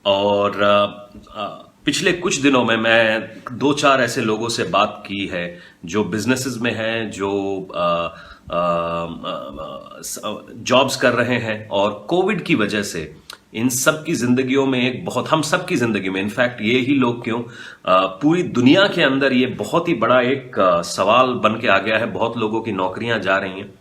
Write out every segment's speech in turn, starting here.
और पिछले कुछ दिनों में मैं दो चार ऐसे लोगों से बात की है जो बिजनेसेस में हैं, जो जॉब्स कर रहे हैं, और कोविड की वजह से इन सब की जिंदगियों में एक बहुत, हम सब की जिंदगी में, इनफैक्ट ये ही लोग क्यों, पूरी दुनिया के अंदर ये बहुत ही बड़ा एक सवाल बन के आ गया है। बहुत लोगों की नौकरियां जा रही हैं।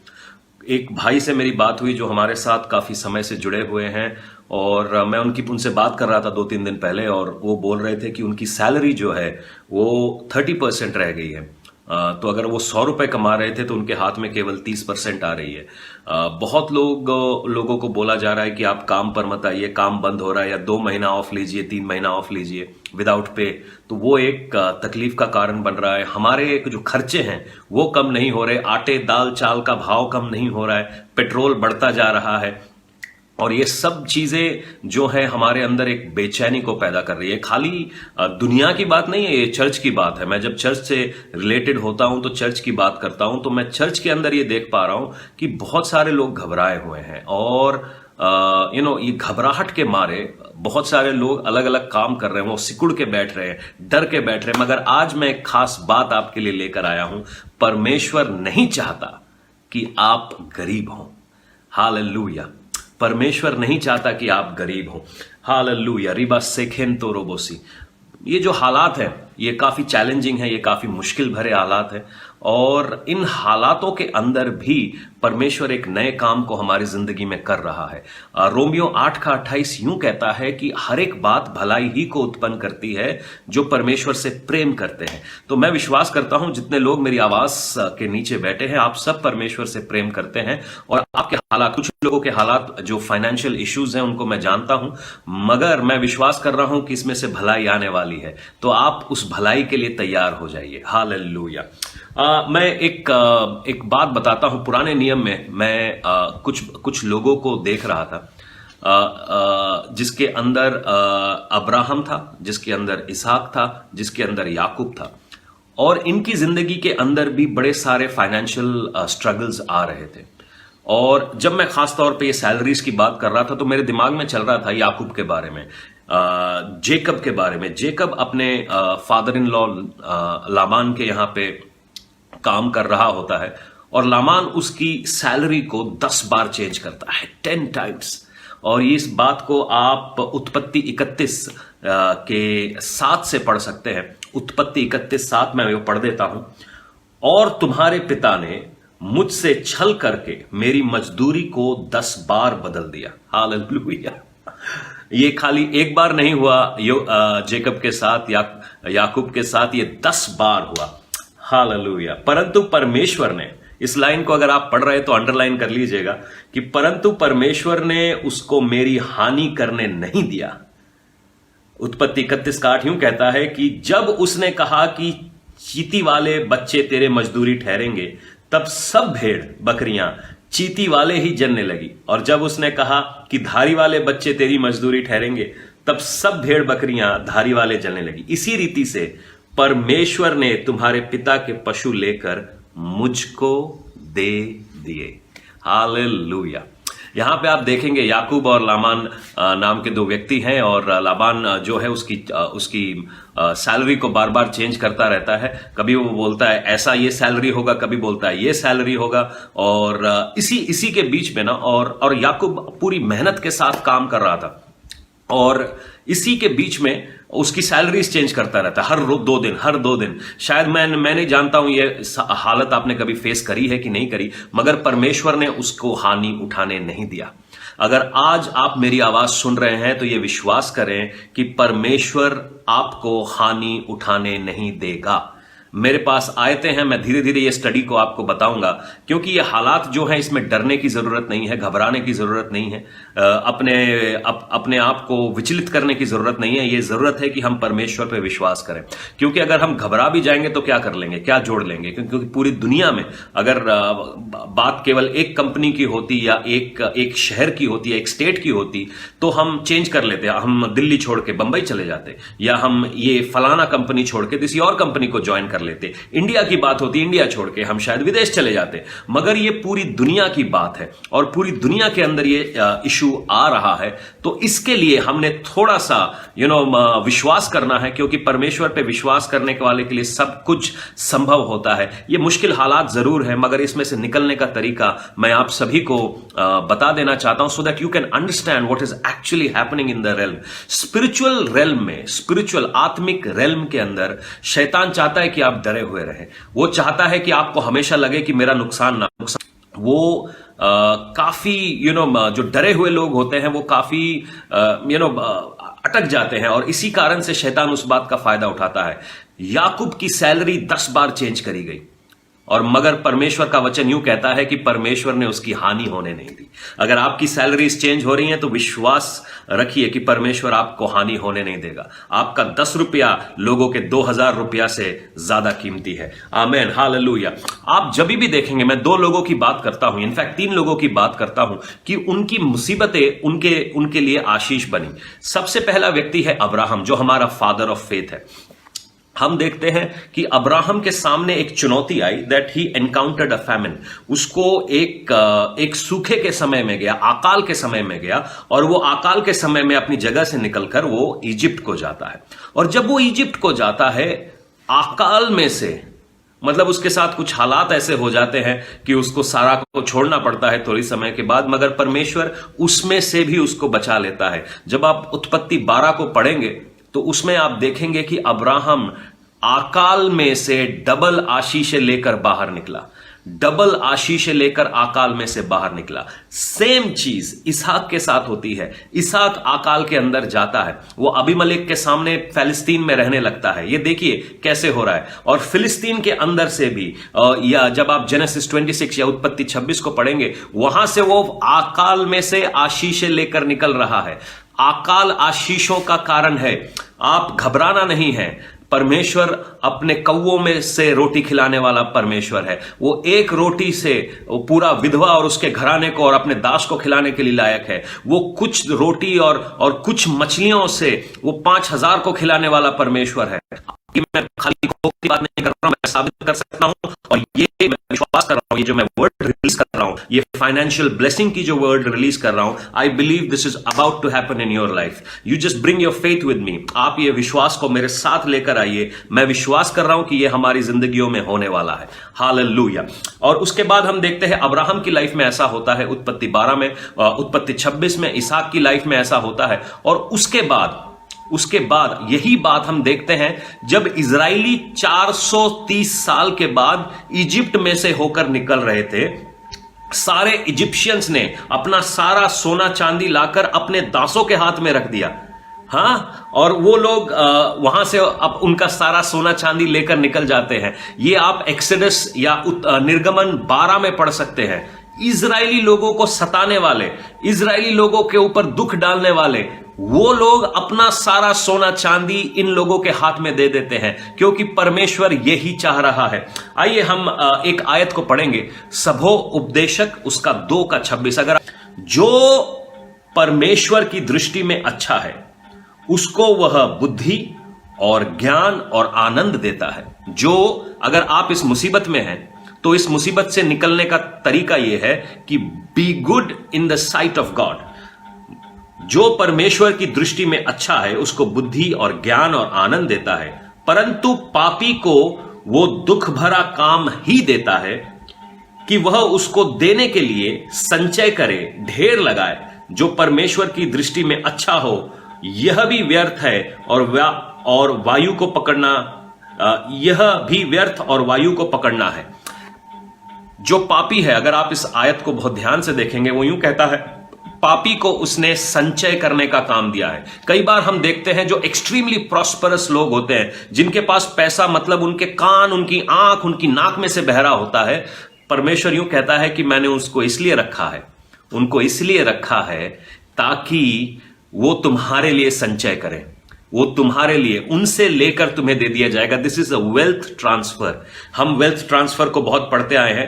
एक भाई से मेरी बात हुई जो हमारे साथ काफी समय से जुड़े हुए हैं, और मैं उनसे बात कर रहा था 2-3 दिन पहले, और वो बोल रहे थे कि उनकी सैलरी जो है वो 30% रह गई है। तो अगर वो 100 रुपए कमा रहे थे तो उनके हाथ में केवल 30% आ रही है। बहुत लोगों को बोला जा रहा है कि आप काम पर मत आइए, काम बंद हो रहा है, या 2 महीना ऑफ लीजिए, 3 महीना ऑफ लीजिए विदाउट पे। तो वो एक तकलीफ का कारण बन रहा है। हमारे एक जो खर्चे हैं वो कम नहीं हो रहे, आटे दाल चाल का भाव कम नहीं हो रहा है, पेट्रोल बढ़ता जा रहा है, और ये सब चीजें जो है हमारे अंदर एक बेचैनी को पैदा कर रही है। खाली दुनिया की बात नहीं है, ये चर्च की बात है। मैं जब चर्च से रिलेटेड होता हूं तो चर्च की बात करता हूं, तो मैं चर्च के अंदर ये देख पा रहा हूं कि बहुत सारे लोग घबराए हुए हैं, और ये घबराहट के मारे बहुत सारे लोग अलग अलग काम कर रहे हैं, वो सिकुड़ के बैठ रहे हैं, डर के बैठ रहे हैं। मगर आज मैं एक खास बात आपके लिए लेकर आया हूं। परमेश्वर नहीं चाहता कि आप गरीब हों। हालेलुया। परमेश्वर नहीं चाहता कि आप गरीब हो। हालेलुया। रिबा सेखेन तो रोबोसी। ये जो हालात हैं ये काफी चैलेंजिंग है, ये काफी मुश्किल भरे हालात हैं, और इन हालातों के अंदर भी परमेश्वर एक नए काम को हमारी जिंदगी में कर रहा है। रोमियो 8:28 यूं कहता है कि हर एक बात भलाई ही को उत्पन्न करती है जो परमेश्वर से प्रेम करते हैं। तो मैं विश्वास करता हूं जितने लोग मेरी आवाज के नीचे बैठे हैं, आप सब परमेश्वर से प्रेम करते हैं, और आपके हालात, कुछ लोगों के हालात जो फाइनेंशियल इश्यूज हैं उनको मैं जानता हूं, मगर मैं विश्वास कर रहा हूं कि इसमें से भलाई आने वाली है। तो आप उस भलाई के लिए तैयार हो जाइए। हालेलुया। मैं एक बात बताता हूं। पुराने नियम में मैं कुछ लोगों को देख रहा था, जिसके अंदर अब्राहम था, जिसके अंदर इसहाक था, जिसके अंदर याकूब था, और इनकी जिंदगी के अंदर भी बड़े सारे फाइनेंशियल स्ट्रगल्स आ रहे थे। और जब मैं खास तौर पे ये सैलरीज की बात कर रहा था तो मेरे दिमाग में चल रहा था याकूब के बारे में, जेकब के बारे में। जेकब अपने फादर इन लॉ लाबान के यहाँ पे काम कर रहा होता है, और लाबान उसकी सैलरी को 10 बार चेंज करता है, 10 टाइम्स। और इस बात को आप उत्पत्ति 31 के 7 से पढ़ सकते हैं। उत्पत्ति 31:7 मैं वो पढ़ देता हूं। और तुम्हारे पिता ने मुझसे छल करके मेरी मजदूरी को 10 बार बदल दिया। हालेलुया। ये खाली एक बार नहीं हुआ जेकब के साथ, याकूब के साथ, ये 10 बार हुआ। हालेलुया। परंतु परमेश्वर ने, इस लाइन को अगर आप पढ़ रहे तो अंडरलाइन कर लीजिएगा कि परंतु परमेश्वर ने उसको मेरी हानि करने नहीं दिया। उत्पत्ति 31:8 यूं कहता है कि जब उसने कहा कि चींटी वाले बच्चे तेरे मजदूरी ठहरेंगे, तब सब भेड़ बकरियां चींटी वाले ही जनने लगी, और जब उसने कहा कि धारी वाले बच्चे तेरी मजदूरी ठहरेंगे, तब सब भेड़ बकरियां धारी वाले जनने लगी। इसी रीति से परमेश्वर ने तुम्हारे पिता के पशु लेकर मुझको दे दिए। हालेलुया। यहां पे आप देखेंगे याकूब और लाबान नाम के 2 व्यक्ति हैं, और लाबान जो है उसकी सैलरी को बार बार चेंज करता रहता है। कभी वो बोलता है ऐसा ये सैलरी होगा, कभी बोलता है ये सैलरी होगा, और इसी के बीच में ना, और याकूब पूरी मेहनत के साथ काम कर रहा था, और इसी के बीच में उसकी सैलरीज चेंज करता रहता है हर 2 दिन। शायद मैं नहीं जानता हूं ये हालत आपने कभी फेस करी है कि नहीं करी, मगर परमेश्वर ने उसको हानि उठाने नहीं दिया। अगर आज आप मेरी आवाज सुन रहे हैं तो ये विश्वास करें कि परमेश्वर आपको हानि उठाने नहीं देगा। मेरे पास आयतें हैं, मैं धीरे धीरे ये स्टडी को आपको बताऊंगा, क्योंकि ये हालात जो हैं इसमें डरने की जरूरत नहीं है, घबराने की जरूरत नहीं है, अपने आप को विचलित करने की जरूरत नहीं है। ये जरूरत है कि हम परमेश्वर पे विश्वास करें, क्योंकि अगर हम घबरा भी जाएंगे तो क्या कर लेंगे, क्या जोड़ लेंगे? क्योंकि पूरी दुनिया में अगर बात केवल एक कंपनी की होती, या एक शहर की होती, या एक स्टेट की होती, तो हम चेंज कर लेते, हम दिल्ली छोड़ के बंबई चले जाते, या हम ये फलाना कंपनी छोड़ के किसी और कंपनी को ज्वाइन कर लेते, इंडिया की बात होती, इंडिया छोड़ के हम शायद विदेश चले जाते, मगर ये पूरी दुनिया की बात है और पूरी दुनिया के अंदर ये इशू आ रहा है। तो इसके लिए हमने थोड़ा सा विश्वास करना है, क्योंकि परमेश्वर पे विश्वास करने के वाले के लिए सब कुछ संभव होता है। ये मुश्किल हालात जरूर है, मगर इसमें से निकलने का तरीका मैं आप सभी को बता देना चाहता हूं, so that you can understand what is actually happening in the realm. Spiritual realm में, स्पिरिचुअल आत्मिक रेल्म के अंदर शैतान चाहता है कि आप डरे हुए रहें। वो चाहता है कि आपको हमेशा लगे कि मेरा नुकसान ना नुकसान। वो काफी जो डरे हुए लोग होते हैं वो काफी अटक जाते हैं, और इसी कारण से शैतान उस बात का फायदा उठाता है। याकूब की सैलरी 10 बार चेंज करी गई, और मगर परमेश्वर का वचन यूं कहता है कि परमेश्वर ने उसकी हानि होने नहीं दी। अगर आपकी सैलरीज चेंज हो रही हैं तो विश्वास रखिए कि परमेश्वर आपको हानि होने नहीं देगा। आपका 10 रुपया लोगों के 2000 रुपया से ज्यादा कीमती है। आमेन, हालेलुया। आप जब भी देखेंगे, मैं 2 लोगों की बात करता हूं, इनफैक्ट 3 लोगों की बात करता हूं कि उनकी मुसीबतें उनके लिए आशीष बनी। सबसे पहला व्यक्ति है अब्राहम, जो हमारा फादर ऑफ फेथ है। हम देखते हैं कि अब्राहम के सामने एक चुनौती आई, that he encountered a famine. उसको एक सूखे के समय में गया, अकाल के समय में गया, और वो अकाल के समय में अपनी जगह से निकलकर वो इजिप्ट को जाता है। और जब वो इजिप्ट को जाता है अकाल में से, मतलब उसके साथ कुछ हालात ऐसे हो जाते हैं कि उसको सारा को छोड़ना पड़ता है थोड़ी समय के बाद, मगर परमेश्वर उसमें से भी उसको बचा लेता है। जब आप उत्पत्ति 12 को पढ़ेंगे तो उसमें आप देखेंगे कि अब्राहम अकाल में से डबल आशीषें लेकर बाहर निकला, डबल आशीषें लेकर अकाल में से बाहर निकला। सेम चीज इसहाक के साथ होती है। इसहाक अकाल के अंदर जाता है, वो अबीमेलेक के सामने फिलिस्तीन में रहने लगता है। ये देखिए कैसे हो रहा है। और फिलिस्तीन के अंदर से भी, या जब आप जेनेसिस 26 या उत्पत्ति 26 को पढ़ेंगे, वहां से वो अकाल में से आशीषें लेकर निकल रहा है। अकाल आशीषों का कारण है। आप घबराना नहीं है। परमेश्वर अपने कौवों में से रोटी खिलाने वाला परमेश्वर है। वो एक रोटी से वो पूरा विधवा और उसके घराने को और अपने दास को खिलाने के लिए लायक है। वो कुछ रोटी और कुछ मछलियों से वो 5000 को खिलाने वाला परमेश्वर है। मैं खाली की बात नहीं कर रहा हूं, मैं साबित कर सकता हूं, और ये मैं विश्वास कर रहा हूं। ये जो मैं वर्ड रिलीज कर रहा हूं, ये फाइनेंशियल ब्लेसिंग की जो वर्ड रिलीज कर रहा हूं, I believe this is about to happen in your life. You just bring your faith with me. आप ये विश्वास को मेरे साथ लेकर आइए। मैं विश्वास कर रहा हूं कि ये हमारी जिंदगियों में होने वाला है। हालेलुया। और उसके बाद हम देखते हैं अब्राहम की लाइफ में ऐसा होता है, उत्पत्ति 12 में, उत्पत्ति 26 में इसहाक की लाइफ में ऐसा होता है। और उसके बाद यही बात हम देखते हैं जब इजरायली 430 साल के बाद इजिप्ट में से होकर निकल रहे थे। सारे इजिप्शियंस ने अपना सारा सोना चांदी लाकर अपने दासों के हाथ में रख दिया। हाँ, और वो लोग वहां से अब उनका सारा सोना चांदी लेकर निकल जाते हैं। ये आप एक्सोडस या निर्गमन 12 में पढ़ सकते हैं। इजरायली लोगों को सताने वाले, इजरायली लोगों के ऊपर दुख डालने वाले, वो लोग अपना सारा सोना चांदी इन लोगों के हाथ में दे देते हैं, क्योंकि परमेश्वर यही चाह रहा है। आइए हम एक आयत को पढ़ेंगे, सबो उपदेशक उसका 2:26। अगर जो परमेश्वर की दृष्टि में अच्छा है उसको वह बुद्धि और ज्ञान और आनंद देता है। जो, अगर आप इस मुसीबत में हैं तो इस मुसीबत से निकलने का तरीका यह है कि be good in the site of God. जो परमेश्वर की दृष्टि में अच्छा है उसको बुद्धि और ज्ञान और आनंद देता है, परंतु पापी को वो दुख भरा काम ही देता है कि वह उसको देने के लिए संचय करे, ढेर लगाए। जो परमेश्वर की दृष्टि में अच्छा हो यह भी व्यर्थ है और वायु को पकड़ना, यह भी व्यर्थ और वायु को पकड़ना है। जो पापी है, अगर आप इस आयत को बहुत ध्यान से देखेंगे, वो यूं कहता है पापी को उसने संचय करने का काम दिया है। कई बार हम देखते हैं जो एक्सट्रीमली प्रॉस्परस लोग होते हैं, जिनके पास पैसा, मतलब उनके कान, उनकी आंख, उनकी नाक में से बहरा होता है, परमेश्वर यूं कहता है कि मैंने उसको इसलिए रखा है, उनको इसलिए रखा है ताकि वो तुम्हारे लिए संचय करें। वो तुम्हारे लिए, उनसे लेकर तुम्हें दे दिया जाएगा। This is a wealth transfer. हम वेल्थ ट्रांसफर को बहुत पढ़ते आए हैं।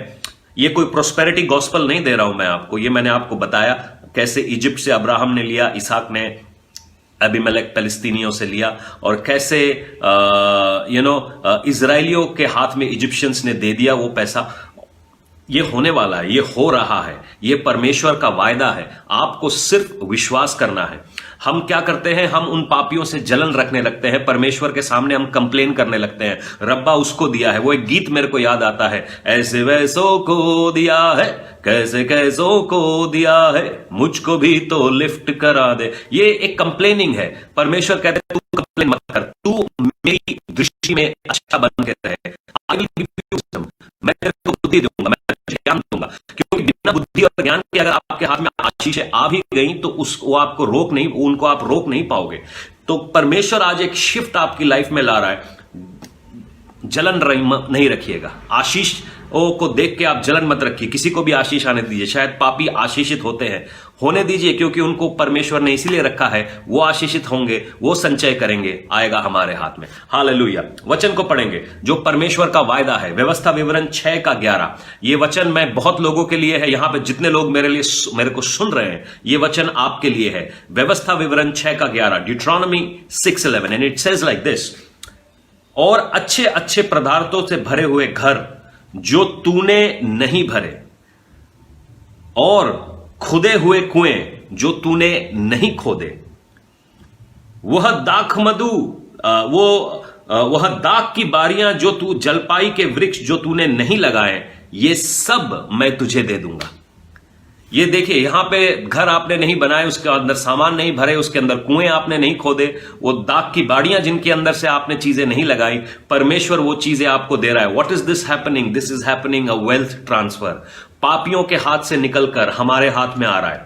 ये कोई प्रोस्पेरिटी गॉस्पल नहीं दे रहा हूं मैं आपको, ये मैंने आपको बताया कैसे इजिप्ट से अब्राहम ने लिया, इसहाक ने अबीमेलेक फिलिस्तीनियों से लिया और कैसे इजराइलियों के हाथ में इजिप्शियंस ने दे दिया वो पैसा। ये होने वाला है, ये हो रहा है, ये परमेश्वर का वायदा है, आपको सिर्फ विश्वास करना है। हम क्या करते हैं, हम उन पापियों से जलन रखने लगते हैं, परमेश्वर के सामने हम कंप्लेन करने लगते हैं, रब्बा उसको दिया है। वो एक गीत मेरे को याद आता है, ऐसे वैसों को दिया है, कैसे कैसों को दिया है, मुझको भी तो लिफ्ट करा दे। ये एक कंप्लेनिंग है। परमेश्वर कहते हैं तू कंप्लेन मत कर, तू मेरी दृष्टि में अच्छा बन के रहे। I will give you wisdom, मैं तेरे को बुद्धि दूंगा, मैं तुझे ज्ञान दूंगा। क्योंकि बिना बुद्धि और ज्ञान के अगर आपके हाथ में आशीषें आ भी गई तो उसको आपको उनको आप रोक नहीं पाओगे। तो परमेश्वर आज एक शिफ्ट आपकी लाइफ में ला रहा है। जलन नहीं रखिएगा, आशीष को देख के आप जलन मत रखिए, किसी को भी आशीष आने दीजिए। शायद पापी आशीषित होते हैं, होने दीजिए, क्योंकि उनको परमेश्वर ने इसीलिए रखा है, वो आशीषित होंगे, वो संचय करेंगे, आएगा हमारे हाथ में। हालेलुया। वचन को पढ़ेंगे जो परमेश्वर का वायदा है, व्यवस्था विवरण 6:11। ये वचन मैं बहुत लोगों के लिए है, यहां पे जितने लोग मेरे को सुन रहे हैं, ये वचन आपके लिए है। व्यवस्था विवरण 6:11, Deuteronomy 6:11, and it says like this, और अच्छे अच्छे पदार्थों से भरे हुए घर जो तूने नहीं भरे, और खुदे हुए कुएं जो तूने नहीं खोदे, वह दाख मधु वह दाख की बारियां जो तू, जलपाई के वृक्ष जो तूने नहीं लगाए, ये सब मैं तुझे दे दूंगा। ये देखिए, यहां पे घर आपने नहीं बनाए, उसके अंदर सामान नहीं भरे, उसके अंदर कुएं आपने नहीं खोदे, वो दाग की बाड़ियां जिनके अंदर से आपने चीजें नहीं लगाई, परमेश्वर वो चीजें आपको दे रहा है। What is this happening? This is happening a wealth transfer. पापियों के हाथ से निकलकर हमारे हाथ में आ रहा है।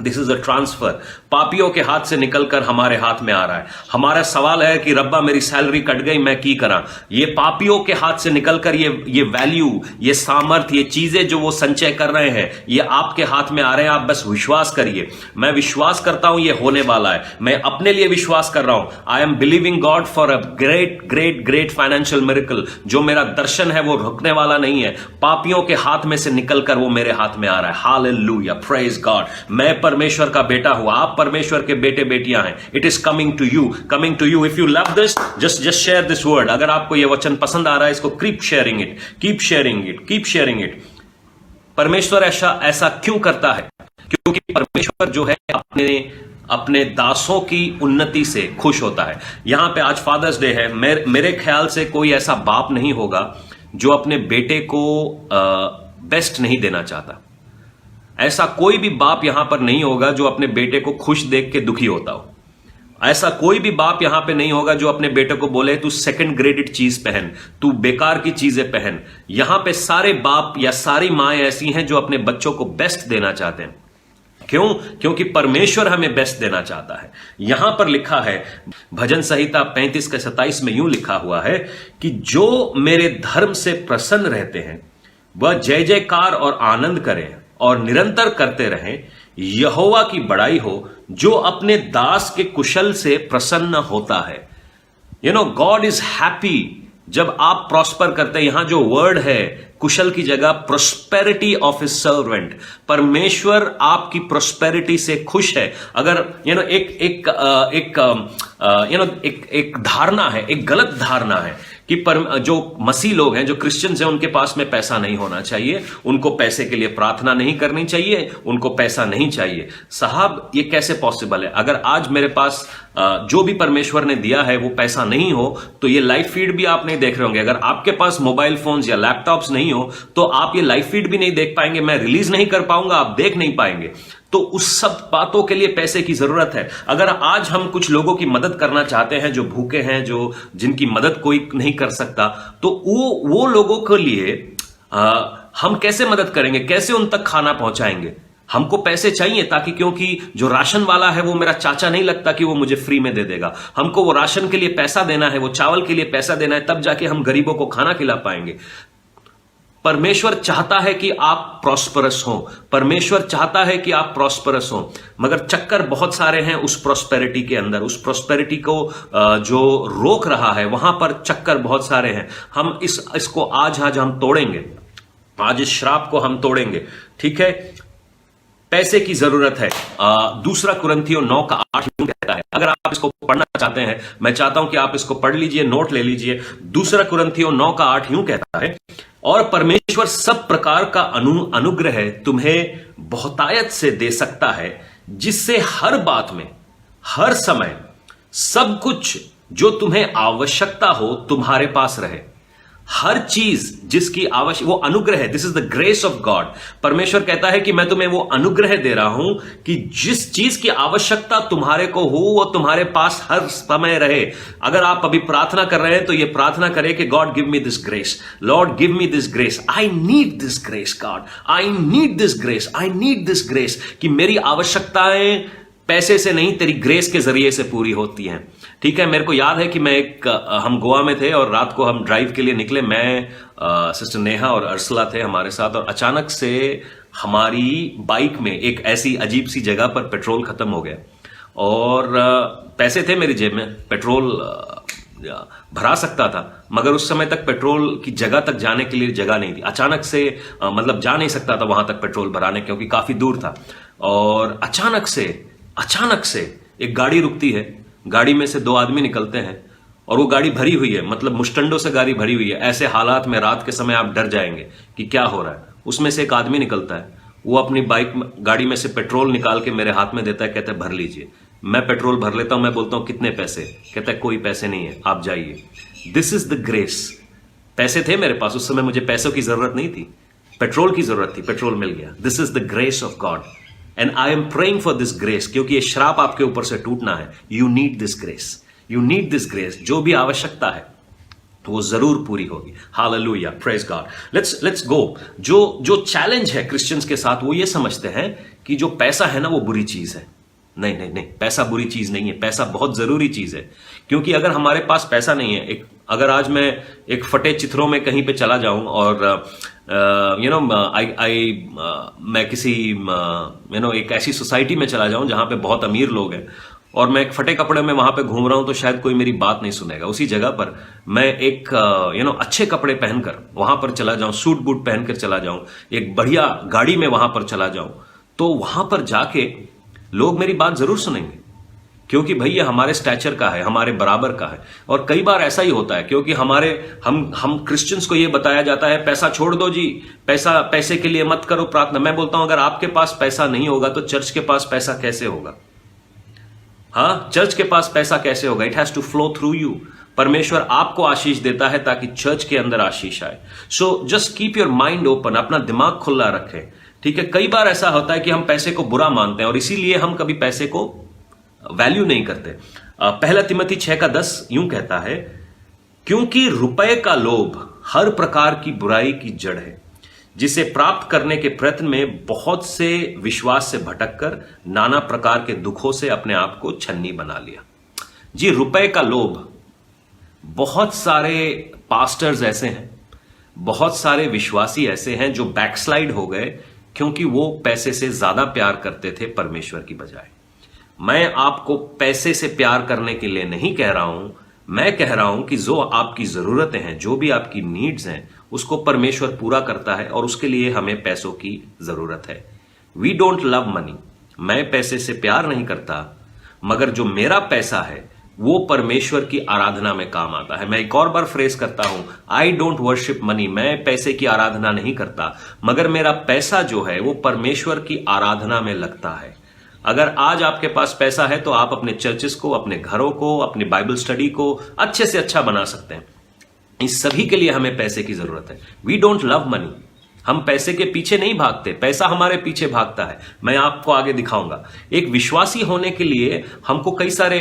This is a transfer. पापियों के हाथ से निकलकर हमारे हाथ में आ रहा है। हमारा सवाल है कि रब्बा मेरी सैलरी कट गई, मैं की करा। ये पापियों के हाथ से निकलकर ये वैल्यू, ये सामर्थ्य, ये चीजें जो वो संचय कर रहे हैं, ये आपके हाथ में आ रहे हैं। आप बस विश्वास करिए। मैं विश्वास करता हूं ये होने वाला है। मैं अपने लिए विश्वास कर रहा हूं। I am believing God for a great great great financial miracle. जो मेरा दर्शन है वो रुकने वाला नहीं है। पापियों के हाथ में से निकलकर वो मेरे हाथ में आ रहा है। Hallelujah, praise God. मैं परमेश्वर का बेटा हूं, आप परमेश्वर के बेटे बेटियां हैं। It is coming to you, coming to you. If you love this, just share this word. अगर आपको यह वचन पसंद आ रहा है, इसको keep sharing it, keep sharing it, keep sharing it. परमेश्वर ऐसा क्यों करता है? क्योंकि परमेश्वर जो है अपने दासों की उन्नति से खुश होता है। यहां पे आज फादर्स डे है। मेरे ख्याल से कोई ऐसा बाप नहीं होगा जो अपने बेटे को बेस्ट नहीं देना चाहता। ऐसा कोई भी बाप यहां पर नहीं होगा जो अपने बेटे को खुश देख के दुखी होता हो। ऐसा कोई भी बाप यहां पे नहीं होगा जो अपने बेटे को बोले तू सेकंड ग्रेडेड चीज पहन, तू बेकार की चीजें पहन। यहां पे सारे बाप या सारी माएं ऐसी हैं जो अपने बच्चों को बेस्ट देना चाहते हैं। क्यों? क्योंकि परमेश्वर हमें बेस्ट देना चाहता है। यहां पर लिखा है भजन संहिता 35:27 में यूं लिखा हुआ है कि जो मेरे धर्म से प्रसन्न रहते हैं वह जय जयकार और आनंद करें और निरंतर करते रहें। यहोवा की बड़ाई हो जो अपने दास के कुशल से प्रसन्न होता है। गॉड इज हैप्पी जब आप प्रॉस्पर करते हैं। यहां जो वर्ड है कुशल की जगह प्रोस्पेरिटी ऑफ हिज सर्वेंट। परमेश्वर आपकी प्रोस्पेरिटी से खुश है। अगर एक धारणा है, एक गलत धारणा है कि जो मसीह लोग हैं, जो क्रिश्चियंस हैं, उनके पास में पैसा नहीं होना चाहिए, उनको पैसे के लिए प्रार्थना नहीं करनी चाहिए, उनको पैसा नहीं चाहिए। साहब, ये कैसे पॉसिबल है? अगर आज मेरे पास जो भी परमेश्वर ने दिया है वो पैसा नहीं हो तो ये लाइव फीड भी आप नहीं देख रहे होंगे। अगर आपके पास मोबाइल फोन्स या लैपटॉप्स नहीं हो तो आप ये लाइव फीड भी नहीं देख पाएंगे। मैं रिलीज नहीं कर पाऊंगा, आप देख नहीं पाएंगे। तो उस सब बातों के लिए पैसे की जरूरत है। अगर आज हम कुछ लोगों की मदद करना चाहते हैं जो भूखे हैं, जिनकी मदद कोई नहीं कर सकता, तो वो लोगों के लिए हम कैसे मदद करेंगे? कैसे उन तक खाना पहुंचाएंगे? हमको पैसे चाहिए ताकि, क्योंकि जो राशन वाला है वो मेरा चाचा नहीं लगता कि वो मुझे फ्री में दे देगा। हमको वो राशन के लिए पैसा देना है, वो चावल के लिए पैसा देना है, तब जाके हम गरीबों को खाना खिला पाएंगे। परमेश्वर चाहता है कि आप प्रॉस्परस हो। परमेश्वर चाहता है कि आप प्रॉस्परस हो, मगर चक्कर बहुत सारे हैं उस प्रॉस्पेरिटी के अंदर। उस प्रॉस्पेरिटी को जो रोक रहा है, वहां पर चक्कर बहुत सारे हैं। हम इसको आज हम तोड़ेंगे। आज इस श्राप को हम तोड़ेंगे। ठीक है? पैसे की जरूरत है। दूसरा कुरिन्थियों 9:8 यूं कहता है, अगर आप इसको पढ़ना चाहते हैं, मैं चाहता हूं कि आप इसको पढ़ लीजिए, नोट ले लीजिए। दूसरा कुरिन्थियों 9:8 यूं कहता है, और परमेश्वर सब प्रकार का अनुग्रह तुम्हें बहुतायत से दे सकता है, जिससे हर बात में, हर समय, सब कुछ जो तुम्हें आवश्यकता हो तुम्हारे पास रहे। हर चीज जिसकी आवश्यक, वो अनुग्रह है। This is the grace of God. परमेश्वर कहता है कि मैं तुम्हें वो अनुग्रह दे रहा हूं कि जिस चीज की आवश्यकता तुम्हारे को हो वो तुम्हारे पास हर समय रहे। अगर आप अभी प्रार्थना कर रहे हैं तो ये प्रार्थना करें कि God give me this grace, Lord give me this grace, I need this grace God, I need this grace, I need this grace, कि मेरी आवश्यकताएं पैसे से नहीं तेरी ग्रेस के जरिए से पूरी होती हैं। ठीक है, मेरे को याद है कि हम गोवा में थे और रात को हम ड्राइव के लिए निकले, मैं सिस्टर नेहा और अर्सला थे हमारे साथ, और अचानक से हमारी बाइक में एक ऐसी अजीब सी जगह पर पेट्रोल खत्म हो गया, और पैसे थे मेरी जेब में, पेट्रोल भरा सकता था, मगर उस समय तक पेट्रोल की जगह तक जाने के लिए जगह नहीं थी। अचानक से मतलब जा नहीं सकता था वहां तक पेट्रोल भराने, क्योंकि काफी दूर था। और अचानक से एक गाड़ी रुकती है, गाड़ी में से 2 आदमी निकलते हैं, और वो गाड़ी भरी हुई है, मतलब मुस्टंडों से गाड़ी भरी हुई है। ऐसे हालात में रात के समय आप डर जाएंगे कि क्या हो रहा है। उसमें से एक आदमी निकलता है, वो अपनी गाड़ी में से पेट्रोल निकाल के मेरे हाथ में देता है, कहता है भर लीजिए। मैं पेट्रोल भर लेता हूं, मैं बोलता हूं कितने पैसे? कहता है कोई पैसे नहीं है, आप जाइए। This is the grace. पैसे थे मेरे पास, उस समय मुझे पैसों की जरूरत नहीं थी, पेट्रोल की जरूरत थी, पेट्रोल मिल गया। This is the grace of God and I am praying for this grace, क्योंकि ये श्राप आपके ऊपर से टूटना है। You need this grace, you need this grace. जो भी आवश्यकता है वो जरूर पूरी होगी। Hallelujah, praise God. Let's go. जो चैलेंज है क्रिश्चियंस के साथ, वो ये समझते हैं कि जो पैसा है ना वो बुरी चीज है। नहीं नहीं नहीं, पैसा बुरी चीज नहीं है, पैसा बहुत जरूरी चीज है। क्योंकि अगर हमारे पास पैसा नहीं है, अगर आज मैं एक फटे चित्रों में कहीं पे चला जाऊं और मैं किसी एक ऐसी सोसाइटी में चला जाऊं जहां पे बहुत अमीर लोग हैं, और मैं एक फटे कपड़े में वहां पे घूम रहा हूं, तो शायद कोई मेरी बात नहीं सुनेगा। उसी जगह पर मैं एक अच्छे कपड़े पहनकर वहां पर चला जाऊं, सूट बूट पहनकर चला जाऊं, एक बढ़िया गाड़ी में वहां पर चला जाऊं, तो वहां पर जाके लोग मेरी बात जरूर सुनेंगे, क्योंकि भाई ये हमारे स्टैचर का है, हमारे बराबर का है। और कई बार ऐसा ही होता है, क्योंकि हम क्रिश्चियंस को ये बताया जाता है पैसा छोड़ दो जी, पैसे के लिए मत करो प्रार्थना। मैं बोलता हूं अगर आपके पास पैसा नहीं होगा तो चर्च के पास पैसा कैसे होगा? हाँ, चर्च के पास पैसा कैसे होगा? It has to flow through you. परमेश्वर आपको आशीष देता है ताकि चर्च के अंदर आशीष आए। So just keep your mind open, अपना दिमाग खुला रखें। ठीक है, कई बार ऐसा होता है कि हम पैसे को बुरा मानते हैं और इसीलिए हम कभी पैसे को वैल्यू नहीं करते। 1 तिमोथी 6:10 यूं कहता है, क्योंकि रुपए का लोभ हर प्रकार की बुराई की जड़ है, जिसे प्राप्त करने के प्रयत्न में बहुत से विश्वास से भटककर नाना प्रकार के दुखों से अपने आप को छन्नी बना लिया। जी, रुपए का लोभ। बहुत सारे पास्टर्स ऐसे हैं, बहुत सारे विश्वासी ऐसे हैं जो बैकस्लाइड हो गए, क्योंकि वो पैसे से ज्यादा प्यार करते थे परमेश्वर की बजाय। मैं आपको पैसे से प्यार करने के लिए नहीं कह रहा हूं, मैं कह रहा हूं कि जो आपकी जरूरतें हैं, जो भी आपकी नीड्स हैं, उसको परमेश्वर पूरा करता है, और उसके लिए हमें पैसों की जरूरत है। We don't love money. मैं पैसे से प्यार नहीं करता, मगर जो मेरा पैसा है वो परमेश्वर की आराधना में काम आता है। मैं एक और बार फ्रेज करता हूं, आई डोंट वर्शिप मनी। मैं पैसे की आराधना नहीं करता, मगर मेरा पैसा जो है वो परमेश्वर की आराधना में लगता है। अगर आज आपके पास पैसा है तो आप अपने चर्चेस को, अपने घरों को, अपनी बाइबल स्टडी को अच्छे से अच्छा बना सकते हैं। इस सभी के लिए हमें पैसे की जरूरत है। We don't love money. हम पैसे के पीछे नहीं भागते, पैसा हमारे पीछे भागता है। मैं आपको आगे दिखाऊंगा। एक विश्वासी होने के लिए हमको कई सारे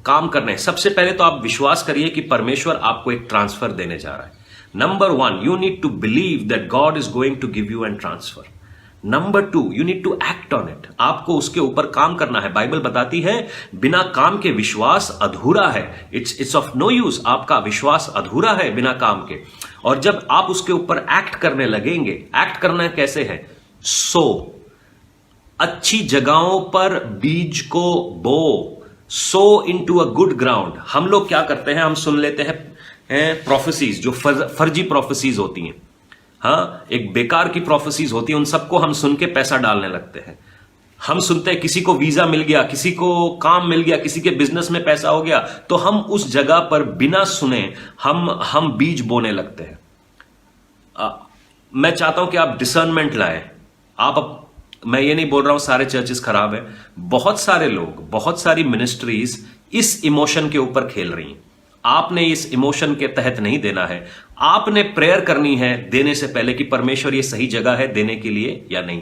काम करने हैं। सबसे पहले तो आप विश्वास करिए कि परमेश्वर आपको एक ट्रांसफर देने जा रहा है। Number 1, you need to believe that God is going to give you an transfer. Number 2, you need to act on it. आपको उसके ऊपर काम करना है। बाइबल बताती है बिना काम के विश्वास अधूरा है। It's of no use. आपका विश्वास अधूरा है बिना काम के। और जब आप उसके ऊपर एक्ट करने लगेंगे, एक्ट करना कैसे है? अच्छी जगहों पर बीज को बो, सो इनटू अ गुड ग्राउंड। हम लोग क्या करते हैं, हम सुन लेते हैं प्रोफेसीज, जो फर्जी प्रोफेसीज होती हैं। हाँ, एक बेकार की प्रोफेसीज होती है, उन सबको हम सुन के पैसा डालने लगते हैं। हम सुनते हैं किसी को वीजा मिल गया, किसी को काम मिल गया, किसी के बिजनेस में पैसा हो गया, तो हम उस जगह पर बिना सुने हम बीज बोने लगते हैं। मैं चाहता हूं कि आप डिसर्नमेंट लाएं। मैं ये नहीं बोल रहा हूं सारे चर्चेस खराब है, बहुत सारे लोग, बहुत सारी मिनिस्ट्रीज इस इमोशन के ऊपर खेल रही हैं। आपने इस इमोशन के तहत नहीं देना है, आपने प्रेयर करनी है देने से पहले कि परमेश्वर ये सही जगह है देने के लिए या नहीं।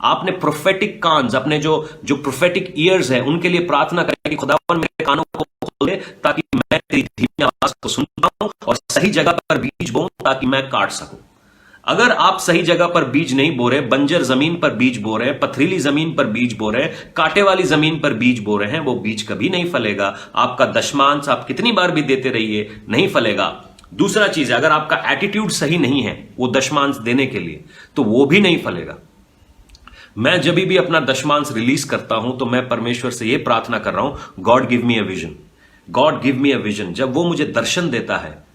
आपने प्रोफेटिक कान्स, अपने जो जो प्रोफेटिक ईयर्स है उनके लिए प्रार्थना करें कि खुदावन मेरे कानों को खोल दे ताकि मैं तेरी धीमी आवाज को सुन पाऊं और सही जगह पर बीज बोऊं ताकि मैं काट सकूं। अगर आप सही जगह पर बीज नहीं बो रहे, बंजर जमीन पर बीज बो रहे हैं, पथरीली जमीन पर बीज बो रहे हैं, कांटे वाली जमीन पर बीज बो रहे हैं, वो बीज कभी नहीं फलेगा। आपका दशमांश आप कितनी बार भी देते रहिए, नहीं फलेगा। दूसरा चीज है, अगर आपका एटीट्यूड सही नहीं है वो दशमांश देने के लिए, तो वो भी नहीं फलेगा। मैं जब भी अपना दशमांश रिलीज करता हूं तो मैं परमेश्वर से यह प्रार्थना कर रहा हूं, God give me a vision, God give me a vision. जब वो मुझे दर्शन देता है,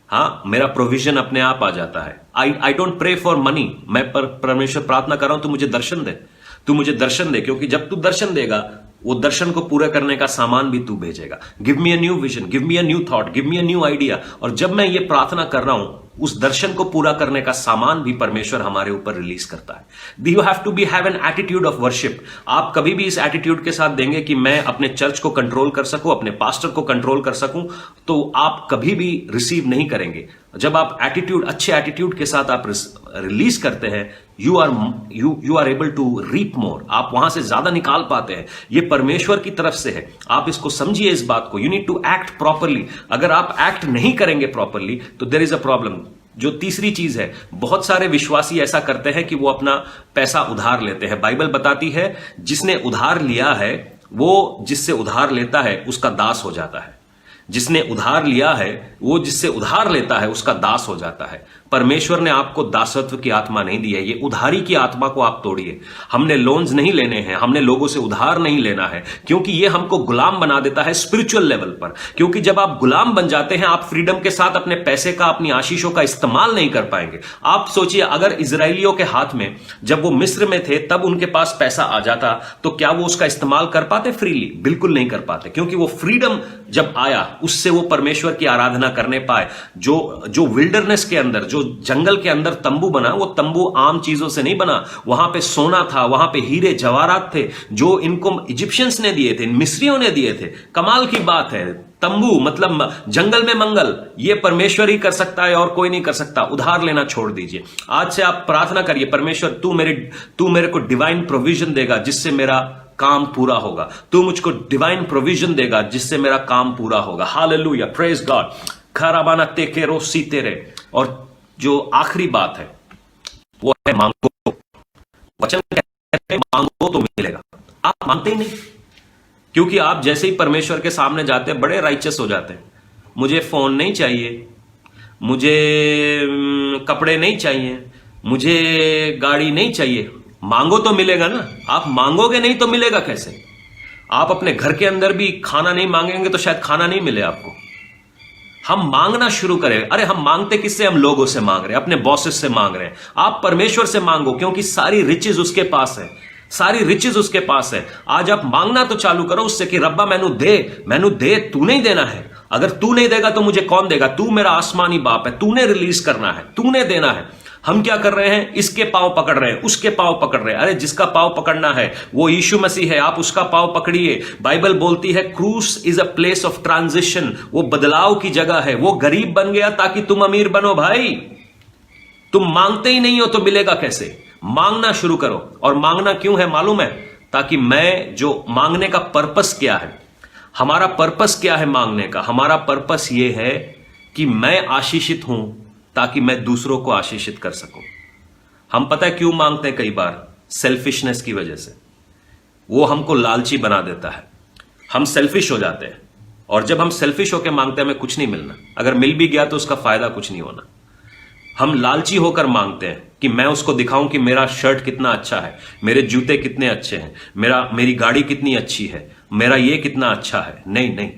हाँ, मेरा प्रोविजन अपने आप आ जाता है। I don't pray for money, मैं परमेश्वर प्रार्थना कर रहा हूं तू मुझे दर्शन दे, तू मुझे दर्शन दे, क्योंकि जब तू दर्शन देगा वो दर्शन को पूरा करने का सामान भी तू भेजेगा। Give me a new vision, give me a new thought, give me a new idea. और जब मैं ये प्रार्थना कर रहा हूं, उस दर्शन को पूरा करने का सामान भी परमेश्वर हमारे ऊपर रिलीज करता है। You have to be have an attitude of worship. आप कभी भी इस एटीट्यूड के साथ देंगे कि मैं अपने चर्च को कंट्रोल कर सकूं, अपने पास्टर को कंट्रोल कर सकूं, तो आप कभी भी रिसीव नहीं करेंगे। जब आप एटीट्यूड, अच्छे एटीट्यूड के साथ आप रिलीज करते हैं, you are able to reap more. आप वहां से ज्यादा निकाल पाते हैं। ये परमेश्वर की तरफ से है, आप इसको समझिए इस बात को। You need to act properly. अगर आप एक्ट नहीं करेंगे प्रॉपरली तो देयर इज अ प्रॉब्लम। जो तीसरी चीज है, बहुत सारे विश्वासी ऐसा करते हैं कि वो अपना पैसा उधार लेते हैं। बाइबल बताती है जिसने उधार लिया है वो जिससे उधार लेता है उसका दास हो जाता है। जिसने उधार लिया है वो जिससे उधार लेता है उसका दास हो जाता है। परमेश्वर ने आपको दासत्व की आत्मा नहीं दी है, ये उधारी की आत्मा को आप तोड़िए। हमने लोन्स नहीं लेने हैं, हमने लोगों से उधार नहीं लेना है, क्योंकि ये हमको गुलाम बना देता है स्पिरिचुअल लेवल पर। क्योंकि जब आप गुलाम बन जाते हैं, आप फ्रीडम के साथ अपने पैसे का, अपनी आशीषों का इस्तेमाल नहीं कर पाएंगे। आप सोचिए, अगर इजराइलियों के हाथ में जब वो मिस्र में थे तब उनके पास पैसा आ जाता, तो क्या वो उसका इस्तेमाल कर पाते फ्रीली? बिल्कुल नहीं कर पाते, क्योंकि वो फ्रीडम जब आया उससे वो परमेश्वर की आराधना करने पाए। जो विल्डरनेस के अंदर, जो जंगल के अंदर तंबू बना, वो तंबू आम चीजों से नहीं बना। वहां पे सोना था, वहां पे हीरे जवाहरात थे जो इनको इजिप्शियंस ने दिए थे, मिस्रियों ने दिए थे। कमाल की बात है। तंबू मतलब जंगल में मंगल, ये परमेश्वर ही कर सकता है और कोई नहीं कर सकता। उधार लेना छोड़ दीजिए। आज से आप प्रार्थना करिए, परमेश्वर तू मेरे को डिवाइन प्रोविजन देगा जिससे मेरा काम पूरा होगा। तू मुझको डिवाइन प्रोविजन देगा जिससे मेरा काम पूरा होगा। Hallelujah, praise God. खराबाना तेके रोसी तेरे। और जो आखिरी बात है वो है मांगो। वचन कहते हैं मांगो तो मिलेगा। आप मांगते ही नहीं, क्योंकि आप जैसे ही परमेश्वर के सामने जाते हैं बड़े राइचस हो जाते हैं। मुझे फोन नहीं चाहिए, मुझे कपड़े नहीं चाहिए, मुझे गाड़ी नहीं चाहिए। मांगो तो मिलेगा ना। आप मांगोगे नहीं तो मिलेगा कैसे? आप अपने घर के अंदर भी खाना नहीं मांगेंगे तो शायद खाना नहीं मिले आपको। हम मांगना शुरू करें। अरे हम मांगते किससे? हम लोगों से मांग रहे हैं, अपने बॉसेस से मांग रहे हैं। आप परमेश्वर से मांगो, क्योंकि सारी रिचेज उसके पास है, सारी रिचेज उसके पास है। आज आप मांगना तो चालू करो उससे कि रब्बा मैनू दे। तू नहीं देना है। अगर तू नहीं देगा तो मुझे कौन देगा? तू मेरा आसमानी बाप है, तूने रिलीज करना है, तूने देना है। हम क्या कर रहे हैं? इसके पांव पकड़ रहे हैं, उसके पांव पकड़ रहे हैं। अरे जिसका पांव पकड़ना है वो यीशु मसीह है, आप उसका पांव पकड़िए। बाइबल बोलती है क्रूस is a place of transition, वो बदलाव की जगह है। वो गरीब बन गया ताकि तुम अमीर बनो। भाई तुम मांगते ही नहीं हो तो मिलेगा कैसे? मांगना शुरू करो। और मांगना क्यों है मालूम है? ताकि मैं जो मांगने का पर्पस क्या है, हमारा पर्पस क्या है मांगने का? हमारा पर्पस ये है कि मैं आशीषित हूं ताकि मैं दूसरों को आशीषित कर सकूं। हम पता है क्यों मांगते हैं? कई बार सेल्फिशनेस की वजह से। वो हमको लालची बना देता है, हम सेल्फिश हो जाते हैं। और जब हम सेल्फिश होकर मांगते हैं हमें कुछ नहीं मिलना, अगर मिल भी गया तो उसका फायदा कुछ नहीं होना। हम लालची होकर मांगते हैं कि मैं उसको दिखाऊं कि मेरा शर्ट कितना अच्छा है, मेरे जूते कितने अच्छे हैं, मेरी गाड़ी कितनी अच्छी है, मेरा ये कितना अच्छा है। नहीं,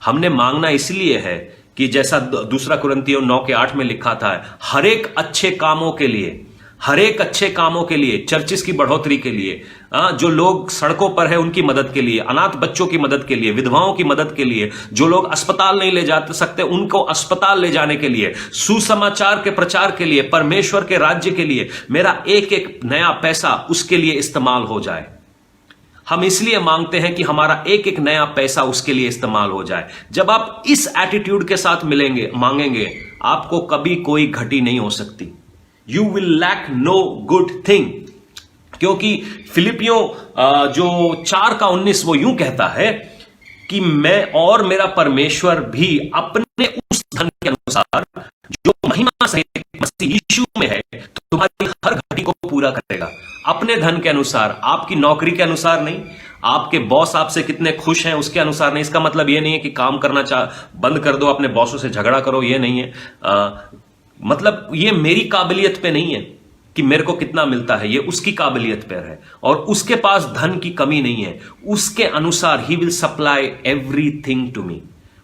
हमने मांगना इसलिए है कि जैसा दूसरा कुरिन्थियों 9:8 में लिखा था, हर एक अच्छे कामों के लिए हर एक अच्छे कामों के लिए, चर्चिस की बढ़ोतरी के लिए, जो लोग सड़कों पर है उनकी मदद के लिए, अनाथ बच्चों की मदद के लिए, विधवाओं की मदद के लिए, जो लोग अस्पताल नहीं ले जा सकते उनको अस्पताल ले जाने के लिए, सुसमाचार के प्रचार के लिए, परमेश्वर के राज्य के लिए मेरा एक एक नया पैसा उसके लिए इस्तेमाल हो जाए। हम इसलिए मांगते हैं कि हमारा एक एक नया पैसा उसके लिए इस्तेमाल हो जाए। जब आप इस एटीट्यूड के साथ मिलेंगे, मांगेंगे, आपको कभी कोई घटी नहीं हो सकती। You will lack no good thing. क्योंकि फिलिपियों जो 4:19 वो यूं कहता है कि मैं और मेरा परमेश्वर भी अपने उस धन के अनुसार जो महिमा सहित मसीह यीशु में है तुम्हारी हर घटी को पूरा करेगा। अपने धन के अनुसार, आपकी नौकरी के अनुसार नहीं, आपके बॉस आपसे कितने खुश हैं उसके अनुसार नहीं। इसका मतलब यह नहीं है कि काम करना बंद कर दो, अपने बॉसों से झगड़ा करो, यह नहीं है। मतलब ये मेरी काबिलियत पे नहीं है कि मेरे को कितना मिलता है, ये उसकी काबिलियत पर है और उसके पास धन की कमी नहीं है। उसके अनुसार ही will supply everything to me.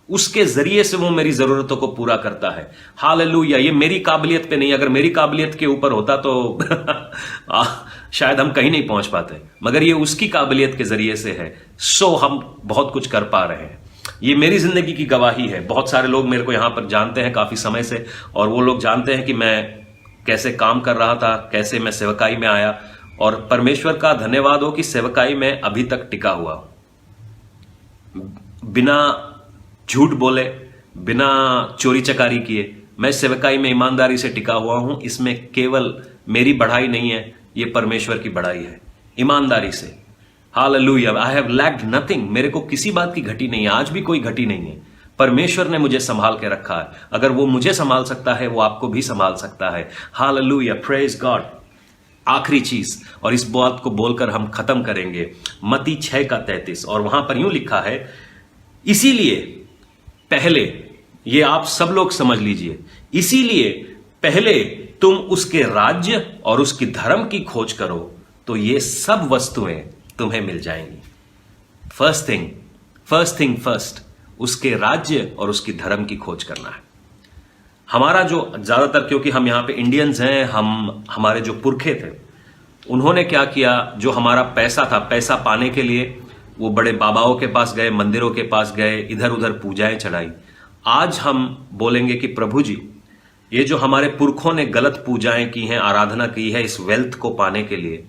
उसके जरिए से वो मेरी जरूरतों को पूरा करता है। हालेलुया। ये मेरी काबिलियत पे नहीं, अगर मेरी काबिलियत के ऊपर होता तो शायद हम कहीं नहीं पहुंच पाते, मगर ये उसकी काबिलियत के जरिए से है, सो हम बहुत कुछ कर पा रहे हैं। ये मेरी जिंदगी की गवाही है। बहुत सारे लोग मेरे को यहां पर जानते हैं काफी समय से, और वो लोग जानते हैं कि मैं कैसे काम कर रहा था, कैसे मैं सेवकाई में आया, और परमेश्वर का धन्यवाद हो कि सेवकाई में अभी तक टिका हुआ, बिना झूठ बोले, बिना चोरी चकारी किए मैं सेवकाई में ईमानदारी से टिका हुआ हूं। इसमें केवल मेरी बढ़ाई नहीं है, ये परमेश्वर की बढ़ाई है, ईमानदारी से। Hallelujah. I have lacked nothing. मेरे को किसी बात की घटी नहीं है, आज भी कोई घटी नहीं है। परमेश्वर ने मुझे संभाल के रखा है। अगर वो मुझे संभाल सकता है, वो आपको भी संभाल सकता है। Hallelujah, praise God. आखिरी चीज, और इस बात को बोलकर हम खत्म करेंगे, मत्ती 6:33, और वहां पर यूं लिखा है, इसीलिए पहले, ये आप सब लोग समझ लीजिए, इसीलिए पहले तुम उसके राज्य और उसकी धर्म की खोज करो तो ये सब वस्तुएं तुम्हें मिल जाएंगी। फर्स्ट थिंग फर्स्ट, उसके राज्य और उसकी धर्म की खोज करना है। हमारा जो ज्यादातर, क्योंकि हम यहां पे इंडियंस हैं, हमारे जो पुरखे थे उन्होंने क्या किया, जो हमारा पैसा था, पैसा पाने के लिए वो बड़े बाबाओं के पास गए, मंदिरों के पास गए, इधर उधर पूजाएं चढ़ाई। आज हम बोलेंगे कि प्रभु जी, ये जो हमारे पुरखों ने गलत पूजाएं की हैं, आराधना की है इस वेल्थ को पाने के लिए,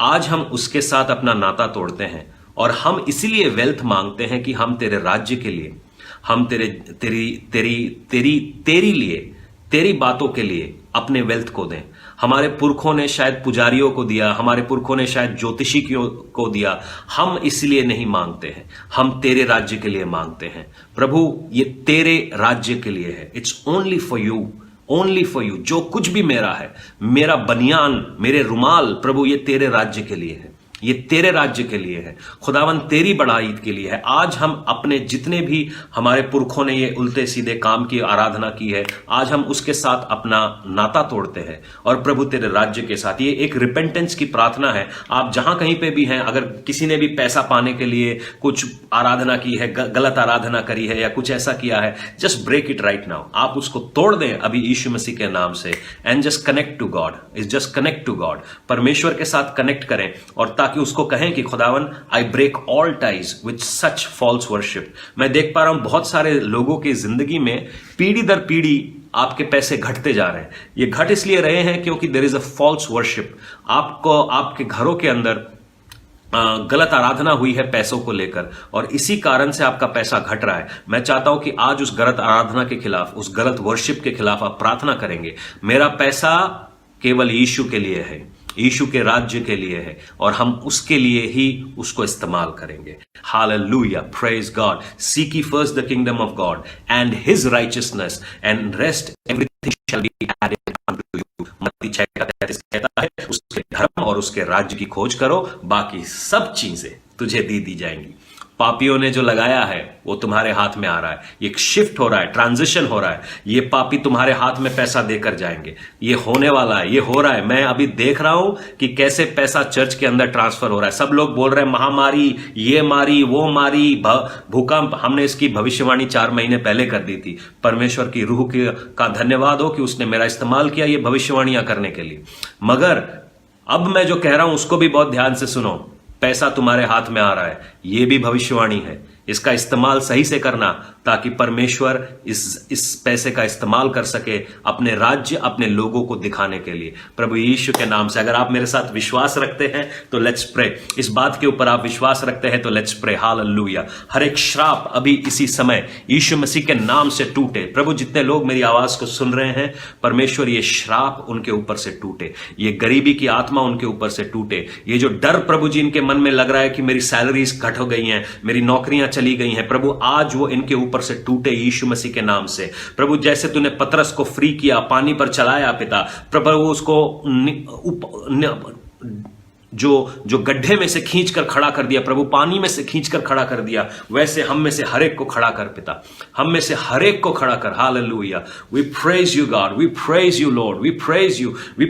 आज हम उसके साथ अपना नाता तोड़ते हैं और हम इसीलिए वेल्थ मांगते हैं कि हम तेरे राज्य के लिए, हम तेरी लिए, तेरी बातों के लिए अपने वेल्थ को दें। हमारे पुरखों ने शायद पुजारियों को दिया, हमारे पुरखों ने शायद ज्योतिषी को दिया, हम इसलिए नहीं मांगते हैं, हम तेरे राज्य के लिए मांगते हैं। प्रभु, ये तेरे राज्य के लिए है। It's only for you, only for you. जो कुछ भी मेरा है, मेरा बनियान, मेरे रुमाल, प्रभु ये तेरे राज्य के लिए है, ये तेरे राज्य के लिए है। खुदावन तेरी बड़ाई के लिए है। आज हम अपने जितने भी हमारे पुरखों ने ये उल्टे सीधे काम की आराधना की है, आज हम उसके साथ अपना नाता तोड़ते हैं और प्रभु तेरे राज्य के साथ। ये एक रिपेंटेंस की प्रार्थना है। आप जहां कहीं पे भी हैं, अगर किसी ने भी पैसा पाने के लिए कुछ आराधना की है, गलत आराधना करी है या कुछ ऐसा किया है, just break it right now. आप उसको तोड़ दें अभी यीशु मसीह के नाम से, and just connect to God. Just connect to God, परमेश्वर के साथ कनेक्ट करें, और ताकि उसको कहें कि खुदावन, I break all ties with such false worship. मैं देख पा रहा हूं बहुत सारे लोगों की जिंदगी में पीढ़ी दर पीढ़ी आपके पैसे घटते जा रहे हैं। ये घट इसलिए रहे हैं क्योंकि there is a false worship. आपको आपके घरों के अंदर गलत आराधना हुई है पैसों को लेकर, और इसी कारण से आपका पैसा घट रहा है। मैं चाहता हूं कि आज उस गलत आराधना के खिलाफ, उस गलत वर्शिप के खिलाफ आप प्रार्थना करेंगे। मेरा पैसा केवल यीशु के लिए है, यीशु के राज्य के लिए है, और हम उसके लिए ही उसको इस्तेमाल करेंगे। Hallelujah, praise God. Seek ye first the kingdom of God and his righteousness, and rest everything shall be added unto you। मत्ती 6:33 कहता है, उसके धर्म और उसके राज्य की खोज करो, बाकी सब चीजें तुझे दी जाएंगी। पापियों ने जो लगाया है वो तुम्हारे हाथ में आ रहा है। ये एक शिफ्ट हो रहा है, ट्रांजिशन हो रहा है। ये पापी तुम्हारे हाथ में पैसा देकर जाएंगे। ये होने वाला है, ये हो रहा है। मैं अभी देख रहा हूं कि कैसे पैसा चर्च के अंदर ट्रांसफर हो रहा है। सब लोग बोल रहे हैं महामारी, ये मारी, वो मारी, भूकंप। हमने इसकी भविष्यवाणी 4 महीने पहले कर दी थी। परमेश्वर की रूह का धन्यवाद हो कि उसने मेरा इस्तेमाल किया ये भविष्यवाणियां करने के लिए। मगर अब मैं जो कह रहा हूं उसको भी बहुत ध्यान से सुनो। पैसा तुम्हारे हाथ में आ रहा है, यह भी भविष्यवाणी है। इसका इस्तेमाल सही से करना ताकि परमेश्वर इस पैसे का इस्तेमाल कर सके अपने राज्य, अपने लोगों को दिखाने के लिए। प्रभु यीशु के नाम से अगर आप मेरे साथ विश्वास रखते हैं तो लेट्स प्रे। इस बात के ऊपर आप विश्वास रखते हैं तो लेट्स प्रे। हालेलुया। हर एक श्राप अभी इसी समय यीशु मसीह के नाम से टूटे। प्रभु जितने लोग मेरी आवाज को सुन रहे हैं, परमेश्वर ये श्राप उनके ऊपर से टूटे, ये गरीबी की आत्मा उनके ऊपर से टूटे। ये जो डर प्रभु जी इनके मन में लग रहा है कि मेरी सैलरीज घट हो गई हैं, मेरी नौकरियां चली गई हैं, प्रभु आज वो इनके ऊपर से टूटे यीशु मसीह के नाम से। प्रभु जैसे तूने पतरस को फ्री किया, पानी पर चलाया पिता, प्रभु उसको जो गड्ढे में से खींचकर खड़ा कर दिया, प्रभु पानी में से खींचकर खड़ा कर दिया, वैसे हम में से हर एक को खड़ा कर पिता, हम में से हर एक को खड़ा कर। Hallelujah. We praise you God, we praise you Lord, we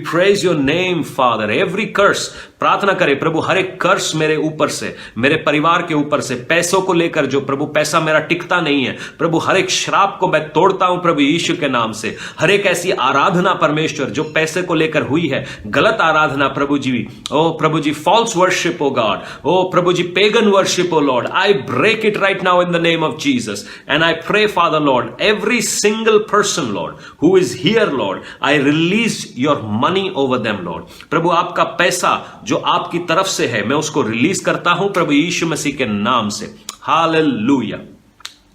praise your name Father. Every curse, प्रार्थना करें प्रभु, हर एक कर्स मेरे ऊपर से, मेरे परिवार के ऊपर से, पैसों को लेकर जो प्रभु पैसा मेरा टिकता नहीं है, प्रभु हर एक श्राप को मैं तोड़ता हूं प्रभु यीशु के नाम से। हर एक ऐसी आराधना परमेश्वर जो पैसे को लेकर हुई है, गलत आराधना प्रभु जी, ओ प्रभु जी, फॉल्स वर्शिप ओ गॉड, ओ प्रभु जी, pagan worship O Lord, I break it right now in the name of Jesus and I pray Father Lord, every single person Lord who is here Lord, I release your money over them Lord. प्रभु आपका पैसा जो आपकी तरफ से है मैं उसको रिलीज करता हूं प्रभु यीशु मसीह के नाम से। Hallelujah,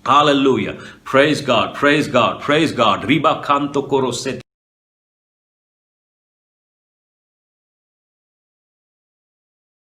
hallelujah. Praise God, praise God, praise God. Reeba Khan तो कोरो से